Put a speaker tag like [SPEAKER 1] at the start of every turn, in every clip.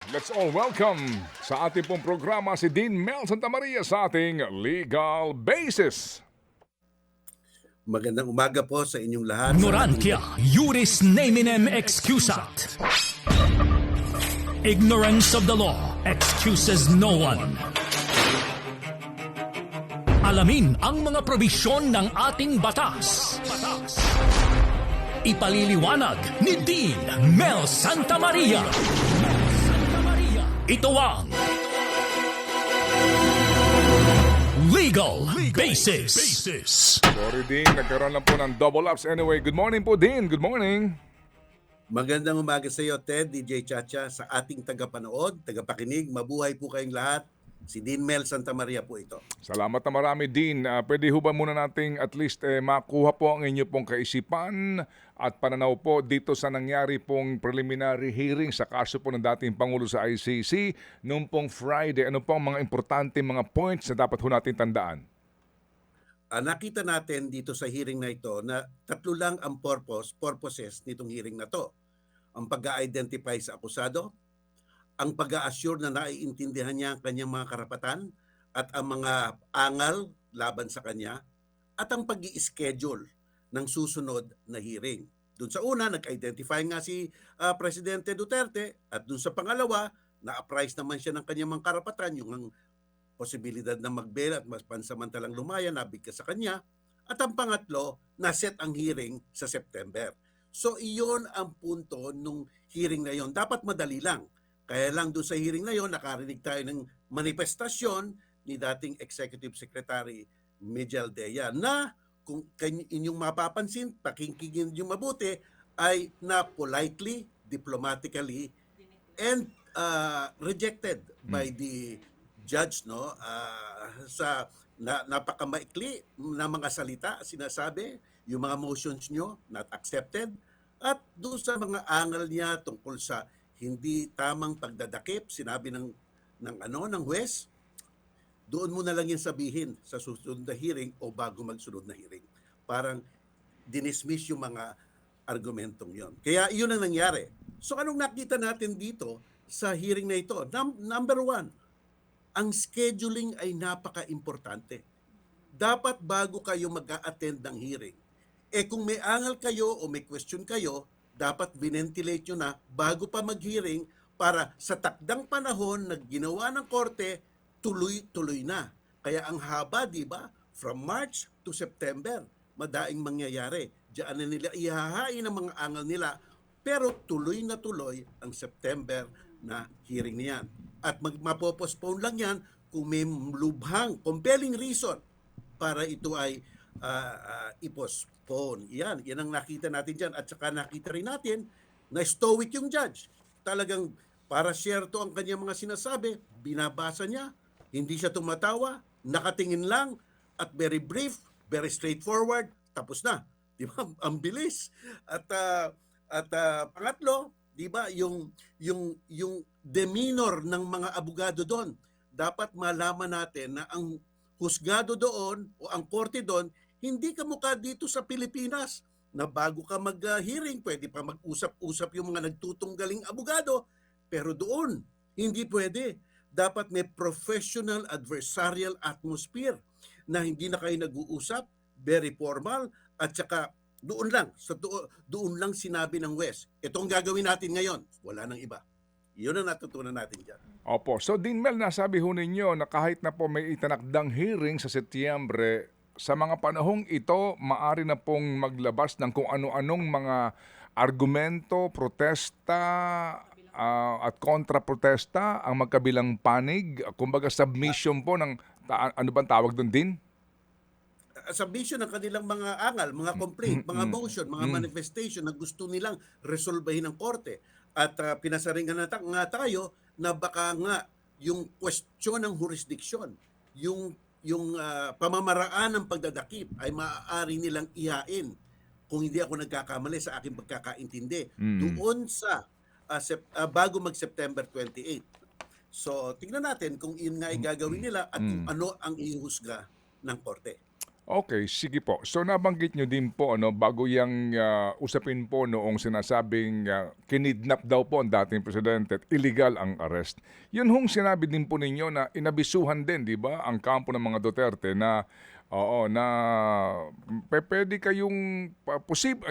[SPEAKER 1] Let's all welcome sa ating pong programa si Dean Mel Santamaria sa ating Legal Basis.
[SPEAKER 2] Magandang umaga po sa inyong lahat.
[SPEAKER 3] Ignorantia juris neminem excusat. Ignorance of the law excuses no one. Alamin ang mga probisyon ng ating batas. Ipaliliwanag ni Dean Mel Santamaria. Ito ang Legal Basis.
[SPEAKER 1] Sorry Dean, nagkaroon lang po ng double ups. Anyway, good morning po Dean. Good morning.
[SPEAKER 2] Magandang umaga sa iyo, Ted, DJ Chacha, sa ating tagapanood, tagapakinig. Mabuhay po kayong lahat. Si Dean Mel Santamaria po ito.
[SPEAKER 1] Salamat na marami Dean. Pwede ho ba muna nating at least makuha po ang inyo pong kaisipan at pananaw po dito sa nangyari pong preliminary hearing sa kaso po ng dating Pangulo sa ICC noong pong Friday. Ano po ang mga importante mga points na dapat ho natin tandaan?
[SPEAKER 2] Nakita natin dito sa hearing na ito na tatlo lang ang purposes nitong hearing na to. Ang pag-identify sa akusado, ang pag-assure na naiintindihan niya ang kanyang mga karapatan at ang mga angal laban sa kanya, at ang pag-i-schedule ng susunod na hearing. Doon sa una, nag-identify nga si Presidente Duterte, at doon sa pangalawa, na-apprise naman siya ng kanyang mga karapatan, yung ang posibilidad na mag-bail at mas pansamantalang lumaya, nabigkas sa kanya, at ang pangatlo, na-set ang hearing sa September. So iyon ang punto nung hearing na yon. Dapat madali lang. Kaya lang doon sa hearing na yon, nakarinig tayo ng manifestasyon ni dating Executive Secretary Miguel Dea na kung inyong mapapansin, pakingkingin yung mabuti, ay na politely, diplomatically, and rejected by the judge, no? Sa napakamaikli na mga salita sinasabi, yung mga motions nyo not accepted, at doon sa mga angal niya tungkol sa hindi tamang pagdadakip, sinabi ng huwes, doon mo na lang yan sabihin sa susunod na hearing o bago magsunod na hearing. Parang dinismiss yung mga argumentong yon. Kaya yun ang nangyari. So anong nakita natin dito sa hearing na ito? Number one, ang scheduling ay napaka-importante. Dapat bago kayo mag-a-attend ng hearing, kung may angal kayo o may question kayo, dapat binentilate nyo na bago pa mag-hearing para sa takdang panahon na ginawa ng korte, tuloy-tuloy na. Kaya ang haba, di ba? From March to September, madaing mangyayari. Diyan na nila ihahain ang mga angal nila, pero tuloy na tuloy ang September na hearing niyan. At mapopostpone lang yan kung may lubhang, compelling reason para ito ay i-postpone. Yan ang nakita natin dyan. At saka nakita rin natin na stoic yung judge. Talagang para syerto ang kanyang mga sinasabi, binabasa niya, hindi siya tumatawa, nakatingin lang, at very brief, very straightforward, tapos na. Di ba? Ang bilis. At pangatlo, di ba, yung demeanor ng mga abogado doon. Dapat malaman natin na ang husgado doon o ang korte doon, hindi kamukha dito sa Pilipinas na bago ka mag-hearing, pwede pa mag-usap-usap yung mga nagtutunggaling abogado. Pero doon, hindi pwede. Dapat may professional adversarial atmosphere na hindi na kayo nag-uusap, very formal, at saka doon lang sinabi ng West, itong gagawin natin ngayon, wala nang iba. Yun ang natutunan natin dyan.
[SPEAKER 1] Opo. So Dean Mel, nasabi ho ninyo na kahit na po may itinakdang hearing sa Setyembre, sa mga panahong ito, maari na pong maglabas ng kung ano-anong mga argumento, protesta, at kontra-protesta ang magkabilang panig. Kumbaga submission po ng, ano bang tawag doon din?
[SPEAKER 2] Submission ng kanilang mga angal, mga complaint, mga motion, mga manifestation na gusto nilang resolbahin ng korte. At pinasaringan nga tayo na baka nga yung question ng jurisdiction, yung pamamaraan ng pagdadakip ay maaari nilang ihain, kung hindi ako nagkakamali sa aking pagkakaintindi, doon sa bago mag-September 28. So, tingnan natin kung yun nga ay gagawin nila at kung ano ang ihusga ng korte.
[SPEAKER 1] Okay, sige po. So nabanggit niyo din po ano bago yang usapin po noong sinasabing kinidnap daw po ang dating presidente at illegal ang arrest. Yun hong sinabi din po ninyo na inabisuhan din, 'di ba, ang kampo ng mga Duterte na oo, na puwede kayong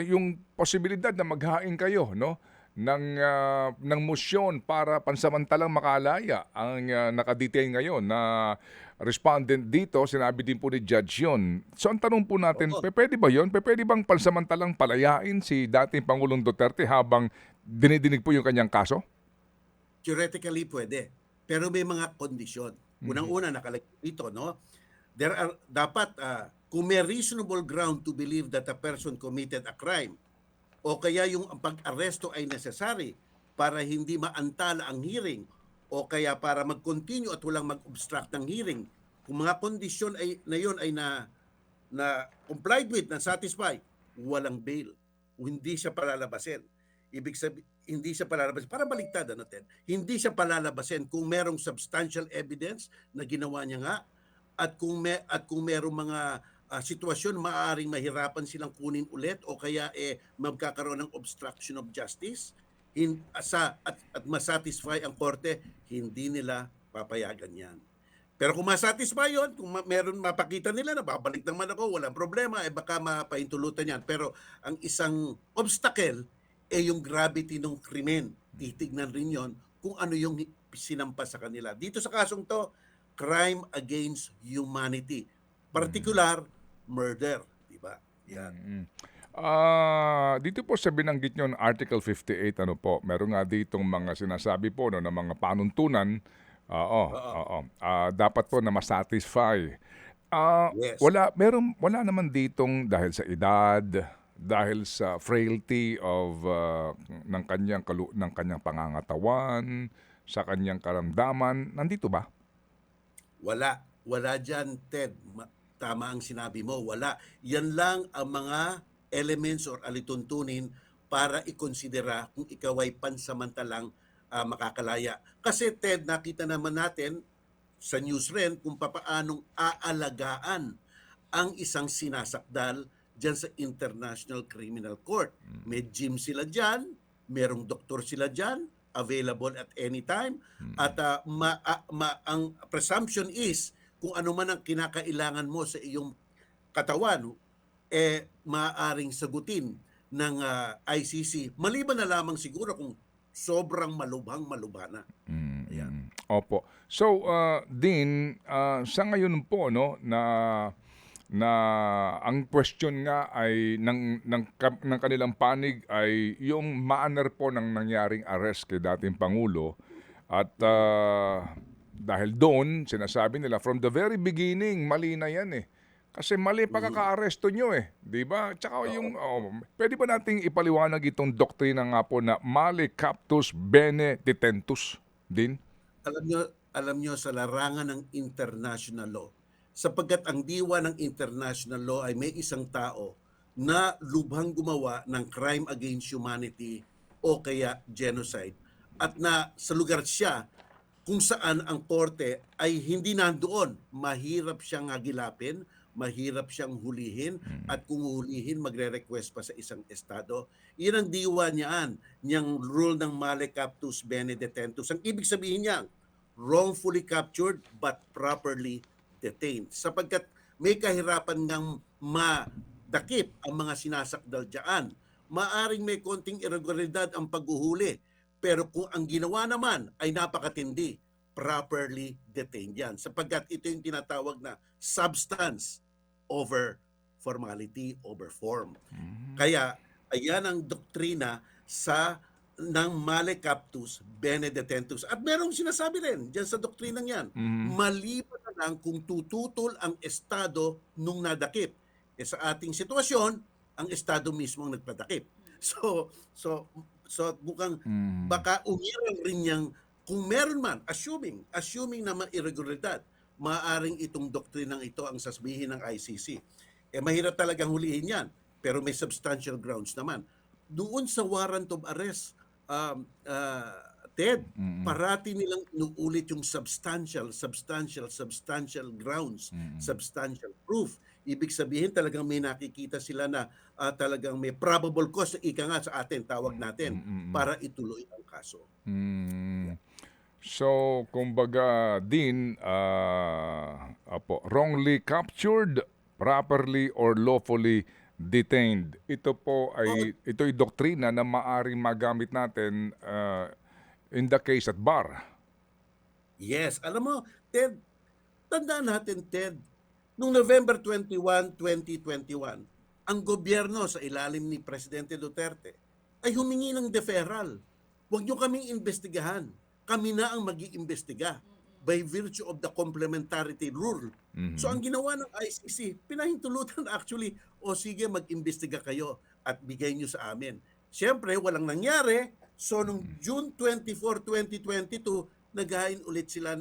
[SPEAKER 1] yung posibilidad na maghain kayo, no, ng mosyon para pansamantalang makalaya ang naka-detain ngayon na respondent dito. Sinabi din po ni Judge yun. So ang tanong po natin,
[SPEAKER 2] Oo.
[SPEAKER 1] puwede ba yun? Puwede bang pansamantalang palayain si dating Pangulong Duterte habang dinidinig po yung kanyang kaso?
[SPEAKER 2] Theoretically pwede, pero may mga kondisyon. Unang-una nakalagay dito, no? There are dapat kung may reasonable ground to believe that a person committed a crime o kaya yung ang pag-aresto ay necessary para hindi maantala ang hearing o kaya para mag-continue at walang mag-obstruct ng hearing. Kung mga kondisyon ay na yun ay na complied with, na satisfy, walang bail. Hindi siya palalabasin. Ibig sabihin, hindi siya palalabasin. Para baliktad, ano, Ted? Hindi siya palalabasin kung merong substantial evidence na ginawa niya nga at kung merong mga sitwasyon maaaring mahirapan silang kunin ulit o kaya magkakaroon ng obstruction of justice at masatisfy ang korte, hindi nila papayagan yan. Pero kung masatisfy yun, kung meron mapakita nila na babalik naman ako, walang problema, baka mapahintulutan yan. Pero ang isang obstacle yung gravity ng krimen. Titignan rin yon kung ano yung sinampa sa kanila. Dito sa kasong to, crime against humanity. Particular, murder. Diba? Yan.
[SPEAKER 1] Dito po sa binanggit niyo ng Article 58, ano po, meron nga ditong mga sinasabi po no, ng mga panuntunan. Oo,
[SPEAKER 2] Oo.
[SPEAKER 1] oo. Dapat po na masatisfy.
[SPEAKER 2] Yes.
[SPEAKER 1] Wala naman ditong dahil sa edad, dahil sa frailty of ng kanyang pangangatawan, sa kanyang karamdaman, nandito ba?
[SPEAKER 2] Wala. Wala dyan, Ted. Tama ang sinabi mo. Wala. Yan lang ang mga elements or alituntunin para ikonsidera kung ikaw ay pansamantalang makakalaya. Kasi, Ted, nakita naman natin sa news rin kung papaanong aalagaan ang isang sinasakdal dyan sa International Criminal Court. May gym sila dyan, merong doktor sila dyan, available at any time, at ang presumption is kung ano man ang kinakailangan mo sa iyong katawan, maaaring sagutin ng ICC. Maliban na lamang siguro kung sobrang malubhang-malubhana. Ayan.
[SPEAKER 1] Opo. So, Dean, sa ngayon po no na ang question nga ay ng kanilang panig ay yung manner po ng nangyaring arrest kay dating Pangulo at dahil doon sinasabi nila from the very beginning mali na yan eh. Kasi mali pagkaka-aresto nyo eh, 'di ba? Tsaka yung pwede ba nating ipaliwanag itong doktrina nga po na male captus bene detentus, Din?
[SPEAKER 2] Alam nyo sa larangan ng international law, sapagkat ang diwa ng international law ay may isang tao na lubhang gumawa ng crime against humanity o kaya genocide at na sa lugar siya kung saan ang korte ay hindi nandoon. Mahirap siyang hagilapin, mahirap siyang hulihin at kung hulihin magre-request pa sa isang estado. Iyan ang diwa niyang rule ng male captus bene detentus. Ang ibig sabihin niya, wrongfully captured but properly detained. Sapagkat may kahirapan ng madakip ang mga sinasakdal dyan. Maaring may konting irregularidad ang paghuhuli. Pero kung ang ginawa naman ay napakatindi, properly detained yan. Sapagkat ito yung tinatawag na substance over formality, over form. Kaya, ayan ang doktrina ng male captus bene detentus. At merong sinasabi rin dyan sa doktrinang yan, maliban na lang kung tututol ang estado nung nadakip. Sa ating sitwasyon, ang estado mismo ang nagpadakip. So mukhang baka umiral rin niyang kung meron man, assuming na irregularidad, maaaring itong doktrinang ito ang sasabihin ng ICC. Mahirap talagang hulihin yan, pero may substantial grounds naman. Doon sa warrant of arrest, Ted, parati nilang inuulit yung substantial grounds, substantial proof. Ibig sabihin talagang may nakikita sila na talagang may probable cause na ika nga sa atin, tawag natin, para ituloy ang kaso.
[SPEAKER 1] Mm. So, kumbaga din, wrongly captured, properly or lawfully detained.
[SPEAKER 2] Oo,
[SPEAKER 1] Ito'y doktrina na maaring magamit natin in the case at bar.
[SPEAKER 2] yes. Alam mo, Ted, tandaan natin, Ted, noong November 21, 2021, ang gobyerno sa ilalim ni Presidente Duterte ay humingi ng deferral. Huwag niyo kaming imbestigahan. Kami na ang mag-iimbestiga by virtue of the complementarity rule. So ang ginawa ng ICC, pinahintulutan actually, o sige mag-imbestiga kayo at bigay niyo sa amin. Siyempre, walang nangyari. So noong June 24, 2022, naghain ulit sila,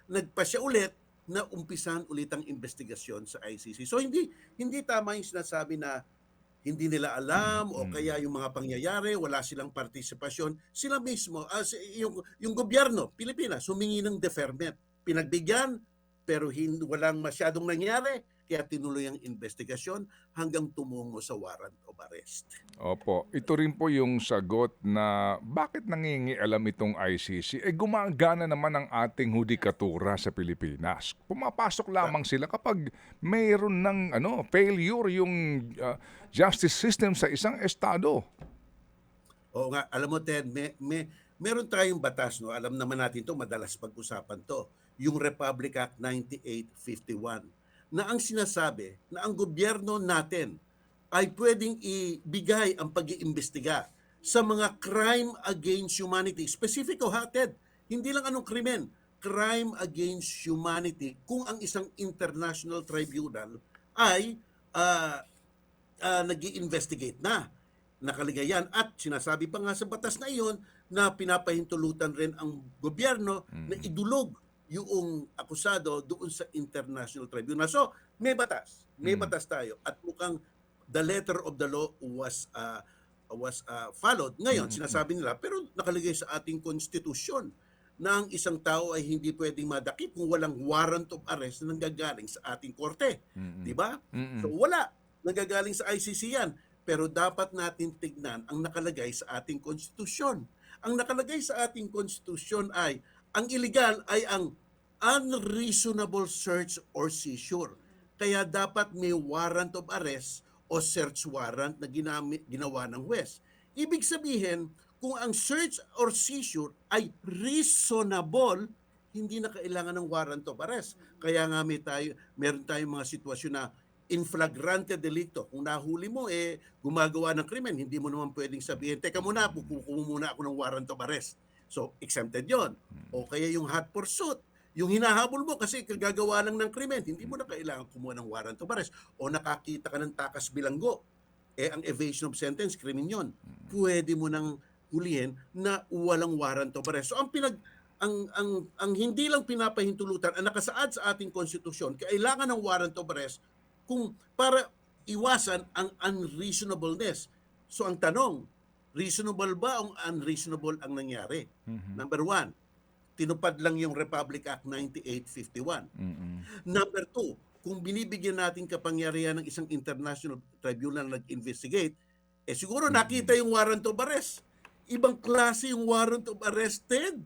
[SPEAKER 2] nagpasya ulit na umpisan ulit ang investigasyon sa ICC. So hindi tama yung sinasabi na hindi nila alam o kaya yung mga pangyayari, wala silang partisipasyon. Sila mismo, yung gobyerno, Pilipinas, humingi ng deferment. Pinagbigyan, pero walang masyadong nangyari, kaya tinuloy ang investigasyon hanggang tumungo sa warrant of arrest.
[SPEAKER 1] Opo, ito rin po yung sagot na bakit nangingialam itong ICC? Gumagana naman ang ating hudikatura sa Pilipinas. Pumapasok lamang sila kapag mayroon ng failure yung justice system sa isang estado.
[SPEAKER 2] Oo nga, alam mo Ted, meron tayong batas, no? Alam naman natin to, madalas pag-usapan to, yung Republic Act 9851, na ang sinasabi na ang gobyerno natin ay pwedeng ibigay ang pag-iimbestiga sa mga crime against humanity. Specifico ha, Ted, hindi lang anong krimen, crime against humanity kung ang isang international tribunal ay nag-i-investigate na. Nakalagay yan at sinasabi pa nga sa batas na iyon na pinapahintulutan rin ang gobyerno na idulog yung akusado doon sa international tribunal. So, may batas. May batas tayo at mukhang the letter of the law was followed. Ngayon, sinasabi nila, pero nakalagay sa ating konstitusyon na ang isang tao ay hindi pwedeng madakip kung walang warrant of arrest na nanggagaling sa ating korte. Di ba? So, wala. Nanggagaling sa ICC yan. Pero dapat natin tignan ang nakalagay sa ating konstitusyon. Ang nakalagay sa ating konstitusyon ay, ang illegal ay ang unreasonable search or seizure. Kaya dapat may warrant of arrest o search warrant na ginawa ng huwes. Ibig sabihin, kung ang search or seizure ay reasonable, hindi na kailangan ng warrant of arrest. Kaya nga meron tayong mga sitwasyon na in flagrante delicto. Kung nahuli mo, gumagawa ng krimen, hindi mo naman pwedeng sabihin, teka muna, kukuha muna ako ng warrant of arrest. So, exempted yon. O kaya yung hot pursuit, yung hinahabol mo kasi kagagawa lang ng krimen, hindi mo na kailangan kumuha ng warrant of arrest. O nakakita ka ng takas bilanggo, ang evasion of sentence, krimen yon. Pwede mo nang hulihin na walang warrant of arrest. So, ang hindi lang pinapahintulutan, ang nakasaad sa ating konstitusyon, kailangan ng warrant of arrest kung para iwasan ang unreasonableness. So ang tanong, reasonable ba o unreasonable ang nangyari? Number one, tinupad lang yung Republic Act 9851. Number two, kung binibigyan natin kapangyarihan ng isang international tribunal na nag-investigate, siguro nakita yung warrant of arrest. Ibang klase yung warrant of arrest, Ted.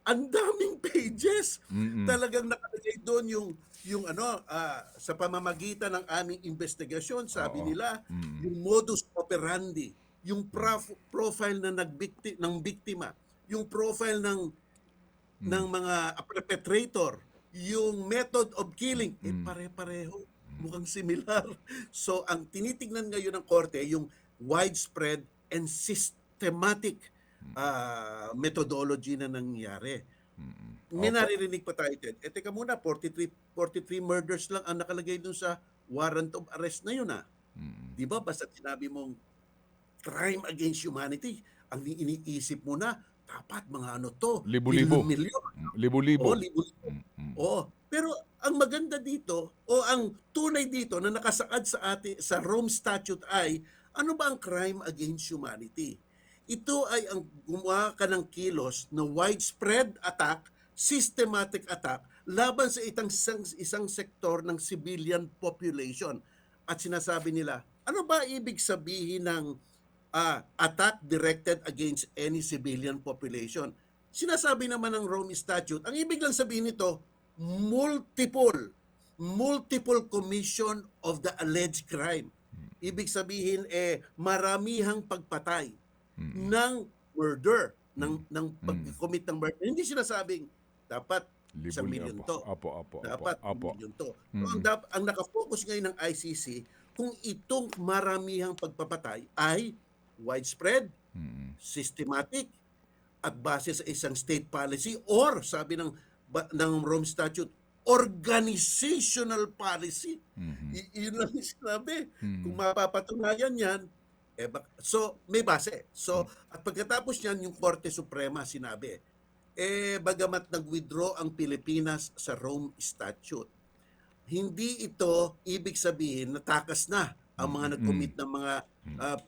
[SPEAKER 2] Ang daming pages. Talagang nakalagay doon yung sa pamamagitan ng aming investigasyon, sabi nila, yung modus operandi, yung profile ng biktima, yung profile ng mga perpetrator, yung method of killing, pare-pareho, mukhang similar. So ang tinitingnan ngayon ng korte, yung widespread and systematic methodology na nangyari. May naririnig pa tayo, Ted. Teka muna, 43 murders lang ang nakalagay dun sa warrant of arrest na yun, Di ba? Basta sinabi mong crime against humanity, ang iniisip mo na, dapat mga
[SPEAKER 1] Libo-libo.
[SPEAKER 2] milyon.
[SPEAKER 1] Libo-libo.
[SPEAKER 2] Pero ang maganda dito, o ang tunay dito na nakasaad sa Rome Statute ay, ano ba ang crime against humanity? Ito ay ang gumawa ka ng kilos na widespread attack, systematic attack laban sa isang sektor ng civilian population. At sinasabi nila, ano ba ibig sabihin ng attack directed against any civilian population? Sinasabi naman ng Rome Statute, ang ibig lang sabihin nito, multiple commission of the alleged crime. Ibig sabihin maramihang pagpatay ng murder, ng pag-commit ng murder. Hindi sinasabing dapat isang milyon to. Dapat milyon to. So, ang nakafocus ngayon ng ICC, kung itong maramihang pagpapatay ay widespread, systematic, at base sa isang state policy or sabi ng Rome Statute, organizational policy. Yun lang yung sinabi. Kung mapapatunayan yan, so may base. So, at pagkatapos yan, yung Korte Suprema sinabi, bagamat nag-withdraw ang Pilipinas sa Rome Statute, hindi ito ibig sabihin na takas na ang mga nag-commit ng mga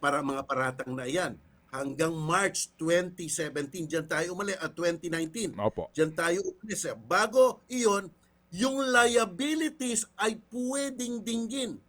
[SPEAKER 2] mga paratang na yan. Hanggang March 2017, diyan tayo umali, 2019.
[SPEAKER 1] Opo.
[SPEAKER 2] Diyan tayo umalis. Bago iyon, yung liabilities ay pwedeng dinggin.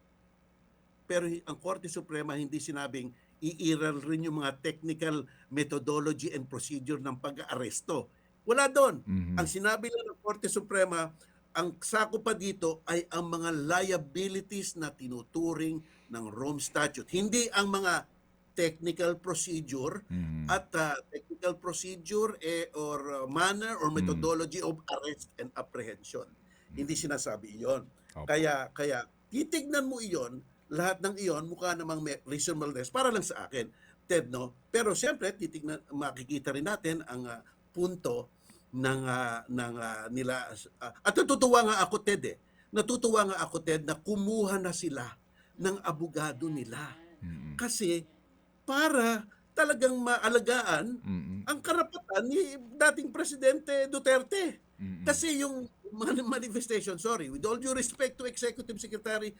[SPEAKER 2] Pero ang Korte Suprema hindi sinabing iiral rin yung mga technical methodology and procedure ng pag-aaresto. Wala doon. Ang sinabi lang ng Korte Suprema, ang sako pa dito ay ang mga liabilities na tinuturing ng Rome Statute. Hindi ang mga technical procedure at technical procedure or manner or methodology of arrest and apprehension. Hindi sinasabi iyon.
[SPEAKER 1] Okay.
[SPEAKER 2] Kaya titignan mo iyon, lahat ng iyon mukha namang may reasonableness para lang sa akin, Ted, no? Pero siyempre makikita rin natin ang punto ng nila at natutuwa nga ako, Ted, Natutuwa nga ako, Ted, na kumuha na sila ng abogado nila. Kasi para talagang maalagaan ang karapatan ni dating Presidente Duterte. Kasi yung mga manifestation, with all due respect to Executive Secretary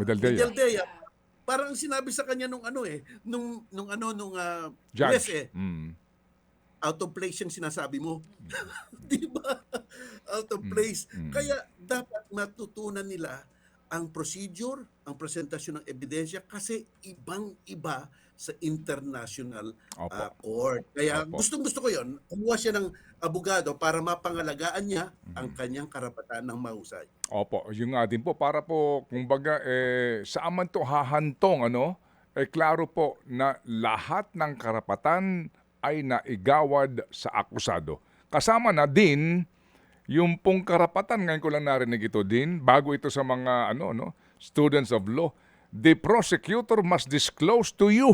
[SPEAKER 2] Medaldea, parang sinabi sa kanya nung
[SPEAKER 1] Judge.
[SPEAKER 2] Out of place yung sinasabi mo. Di ba? Out of place. Kaya dapat matutunan nila ang procedure, ang presentasyon ng ebidensya kasi ibang-iba sa international court. Kaya gustong-gusto ko yon. Kumuha siya ng abogado para mapangalagaan niya ang kanyang karapatan ng mahusay.
[SPEAKER 1] Opo, yung nga din po, para po, kumbaga, saan man to hahantong, klaro po na lahat ng karapatan ay naigawad sa akusado. Kasama na din yung pong karapatan, ngayon ko lang narinig ito din, bago ito sa mga students of law, the prosecutor must disclose to you,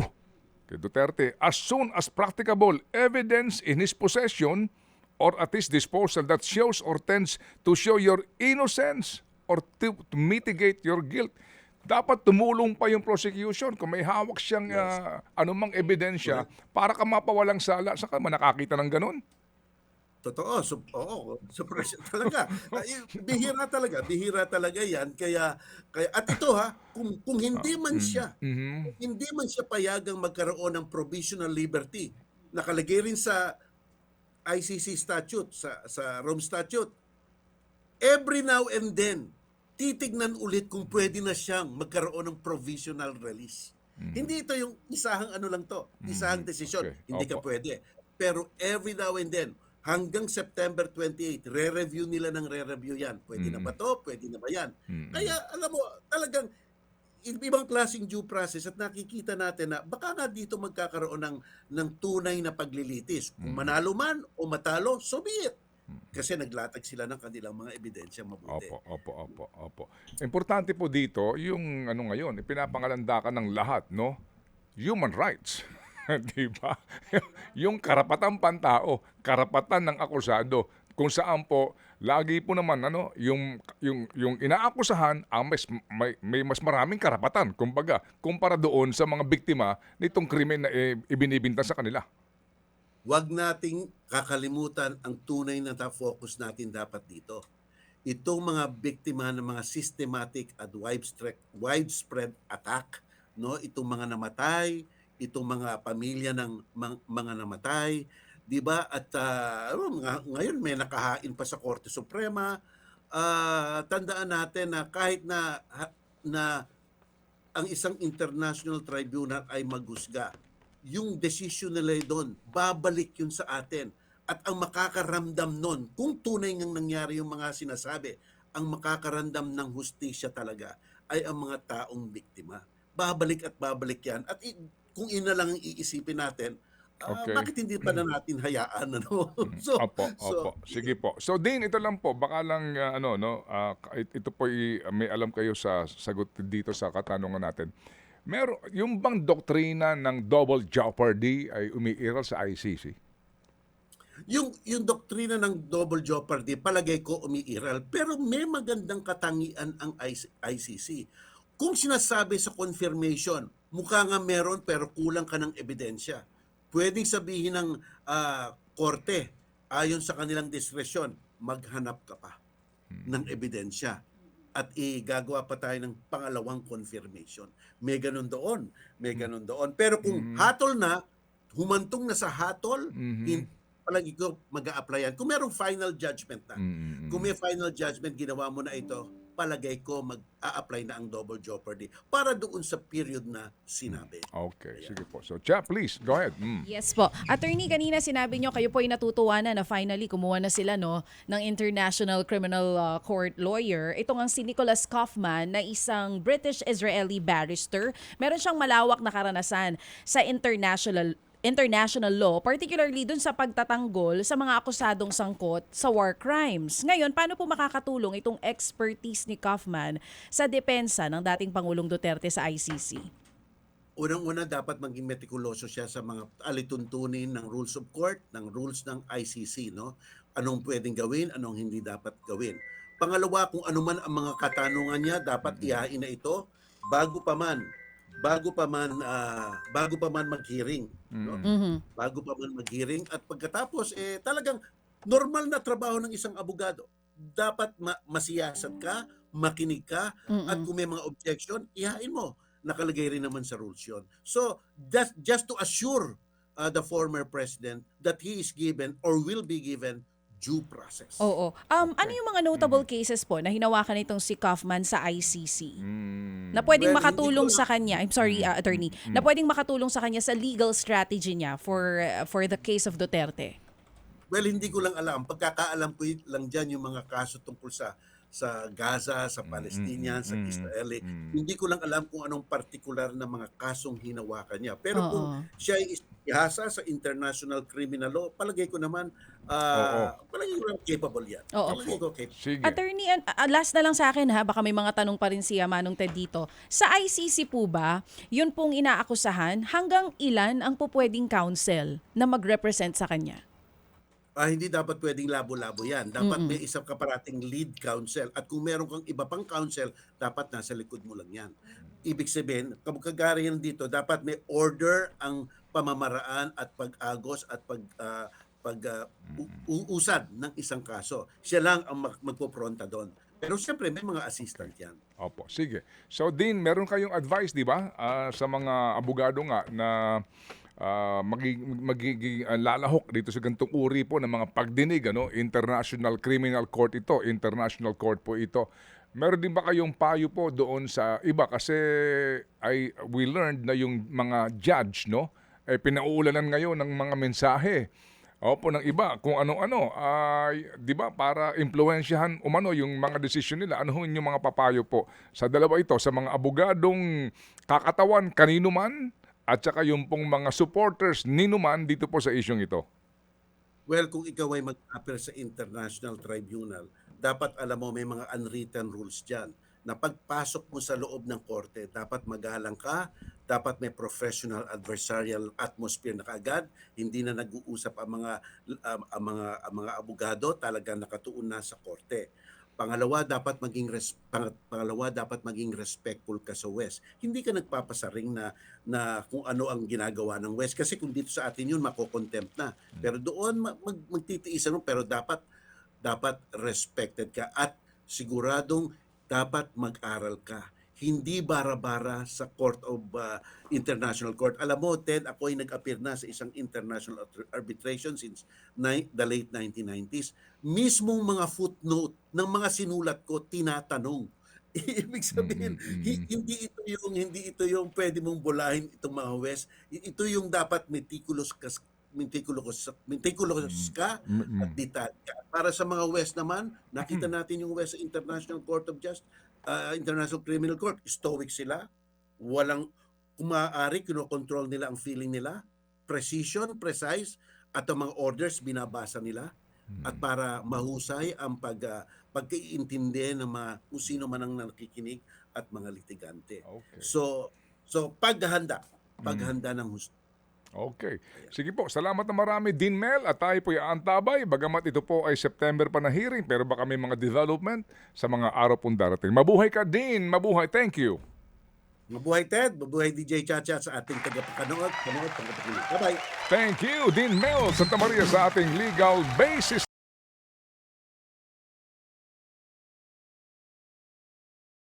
[SPEAKER 1] kay Duterte, as soon as practicable, evidence in his possession or at his disposal that shows or tends to show your innocence or to mitigate your guilt. Dapat tumulong pa yung prosecution kung may hawak siyang anumang ebidensya para ka mapawalang sala. Saka nakakita ng ganun?
[SPEAKER 2] Totoo. Suppression talaga. Bihira talaga 'yan. Kaya at ito kung hindi man siya, hindi man siya payagang magkaroon ng provisional liberty, nakalagay rin sa ICC statute, sa Rome Statute. Every now and then, titignan ulit kung pwede na siyang magkaroon ng provisional release. Hindi ito yung isahang isahang desisyon.
[SPEAKER 1] Okay.
[SPEAKER 2] Hindi ka pwede. Pero every now and then, hanggang September 28, re-review nila ng re-review yan. Pwede na ba to? Pwede na ba yan? Kaya alam mo, talagang ibang klaseng due process at nakikita natin na baka nga dito magkakaroon ng tunay na paglilitis. Kung manalo man o matalo, so be it. Kasi naglatag sila ng kanilang mga ebidensya mabuti.
[SPEAKER 1] Opo. Importante po dito, yung ngayon, ipinapangalandakan ng lahat, human rights. Di ba? Yung karapatan pantao, karapatan ng akusado, kung saan po lagi po naman yung inaakusahan ang may mas maraming karapatan, kumbaga, kumpara doon sa mga biktima nitong krimen na ibinibinta sa kanila.
[SPEAKER 2] Huwag nating kakalimutan ang tunay na focus natin dapat dito. Itong mga biktima ng mga systematic at widespread attack, itong mga namatay, itong mga pamilya ng mga namatay, 'di ba? At ngayon may nakahain pa sa Korte Suprema. Tandaan natin na kahit na ang isang international tribunal ay maghusga, yung desisyon nila doon, babalik yun sa atin. At ang makakaramdam nun, kung tunay ngang nangyari yung mga sinasabi, ang makakaramdam ng hustisya talaga ay ang mga taong biktima. Babalik at babalik yan. At kung ina lang ang iisipin natin,
[SPEAKER 1] Okay.
[SPEAKER 2] bakit hindi pa na natin hayaan? Ano?
[SPEAKER 1] Opo, opo. Sige po. So Dean, ito lang po, baka lang ano no, ito po may alam kayo sa sagot dito sa katanungan natin. Yung bang doktrina ng double jeopardy ay umiiral sa ICC?
[SPEAKER 2] Yung doktrina ng double jeopardy, palagay ko umiiral. Pero may magandang katangian ang ICC. Kung sinasabi sa confirmation, mukha nga meron pero kulang ka ng ebidensya. Pwedeng sabihin ng korte, ayon sa kanilang diskresyon, maghanap ka pa ng ebidensya. At igagawa pa tayo ng pangalawang confirmation. May ganun doon. May ganun doon. Pero kung hatol na, humantong na sa hatol, palagi ko mag-a-applyan. Kung merong final judgment na, kung may final judgment, ginawa mo na ito, palagay ko mag-a-apply na ang double jeopardy para doon sa period na sinabi.
[SPEAKER 1] Okay, sige po. So Cha, please, go ahead.
[SPEAKER 4] Yes po. Attorney, kanina sinabi nyo, kayo po ay natutuwa na finally kumuha na sila ng International Criminal Court lawyer. Ito nga si Nicholas Kaufman na isang British-Israeli barrister. Meron siyang malawak na karanasan sa international law, particularly dun sa pagtatanggol sa mga akusadong sangkot sa war crimes. Ngayon, paano po makakatulong itong expertise ni Kaufman sa depensa ng dating Pangulong Duterte sa ICC?
[SPEAKER 2] Unang-una, dapat maging metikuloso siya sa mga alituntunin ng rules of court, ng rules ng ICC, no? Anong pwedeng gawin, anong hindi dapat gawin. Pangalawa, kung ano man ang mga katanungan niya, dapat ihain na ito bago pa man mag-hearing, no? Bago pa man mag-hearing, at pagkatapos talagang normal na trabaho ng isang abogado. Dapat masiyasat ka, makinig ka, at kung may mga objection, ihain mo. Nakalagay rin naman sa rules yun. So, just to assure the former president that he is given or will be given due process.
[SPEAKER 4] Oo. Ano yung mga notable cases po na hinawakan nitong si Kaufman sa ICC? Na pwedeng
[SPEAKER 2] Well,
[SPEAKER 4] makatulong
[SPEAKER 2] hindi ko
[SPEAKER 4] sa kanya, I'm sorry, attorney, na pwedeng makatulong sa kanya sa legal strategy niya for the case of Duterte?
[SPEAKER 2] Well, hindi ko lang alam. Pagkakaalam ko lang dyan yung mga kaso tungkol sa Gaza, sa Palestinian, sa Israel. Hindi ko lang alam kung anong partikular na mga kasong hinawakan niya. Pero
[SPEAKER 4] Oo.
[SPEAKER 2] kung siya ay ihasa sa international criminal law, palagay ko naman, palagay ko naman capable yan.
[SPEAKER 4] Oo.
[SPEAKER 2] Palagay ko capable.
[SPEAKER 1] Sige.
[SPEAKER 4] Attorney, last na lang sa akin ha, baka may mga tanong pa rin si Manong Ted dito. Sa ICC po ba, yun pong inaakusahan, hanggang ilan ang pupwedeng counsel na mag-represent sa kanya?
[SPEAKER 2] Hindi dapat pwedeng labo-labo yan. Dapat may isang kaparating lead counsel. At kung meron kang iba pang counsel, dapat nasa likod mo lang yan. Ibig sabihin, kagaya dito, dapat may order ang pamamaraan at pag-agos at usad ng isang kaso. Siya lang ang magpopronta doon. Pero siyempre, may mga assistant yan.
[SPEAKER 1] Opo, sige. So Dean, meron kayong advice, di ba, sa mga abogado nga na magiging lalahok dito sa gantong uri po ng mga pagdinig, ano? International Criminal Court ito, International Court po ito. Meron din ba kayong payo po doon sa iba? Kasi we learned na yung mga judge, no, pinauulanan ngayon ng mga mensahe. Opo, ng iba, kung ano-ano, di ba, para impluwensyahan umano yung mga desisyon nila. Ano yung mga papayo po sa dalawa ito, sa mga abogadong kakatawan, kanino man, at saka yung pong mga supporters ninuman dito po sa isyong ito?
[SPEAKER 2] Well, kung ikaw ay mag-appeal sa International Tribunal, dapat alam mo may mga unwritten rules dyan na pagpasok mo sa loob ng korte, dapat magalang ka, dapat may professional adversarial atmosphere na kaagad, hindi na nag-uusap ang mga abogado, talagang nakatuon na sa korte. Pangalawa, dapat maging respectful ka sa West. Hindi ka nagpapasaring na kung ano ang ginagawa ng West. Kasi kung dito sa atin yun, makokontempt na. Pero doon, magtitiisan mo. Pero dapat respected ka at siguradong dapat mag-aral ka. hindi bara-bara sa Court of International Court. Alam mo, Ted, ako ay nag-appear na sa isang international arbitration since the late 1990s. Mismong mga footnote ng mga sinulat ko tinatanong. Ibig sabihin, hindi ito yung pwede mong bulahin itong mga huwes. Ito yung dapat meticulous ka at detalye. Para sa mga huwes naman, nakita natin yung huwes sa International Court of Justice, International Criminal Court, stoic sila, walang kung maaari, kinokontrol nila ang feeling nila, precision, precise, at ang mga orders binabasa nila, at para mahusay ang pagkaiintindi ng mga kung sino man ang nakikinig at mga litigante.
[SPEAKER 1] Okay.
[SPEAKER 2] So paghahanda ng husto.
[SPEAKER 1] Okay. Sige po, salamat na marami, Dean Mel, at tayo po aantabay. Bagamat ito po ay September pa na hearing, pero baka may mga development sa mga araw pong darating. Mabuhay ka, Dean. Mabuhay. Thank you.
[SPEAKER 2] Mabuhay Ted, mabuhay DJ Chacha sa ating tagapanood, tagapakinig. Bye-bye.
[SPEAKER 1] Thank you, Dean Mel Santa Maria sa ating legal basis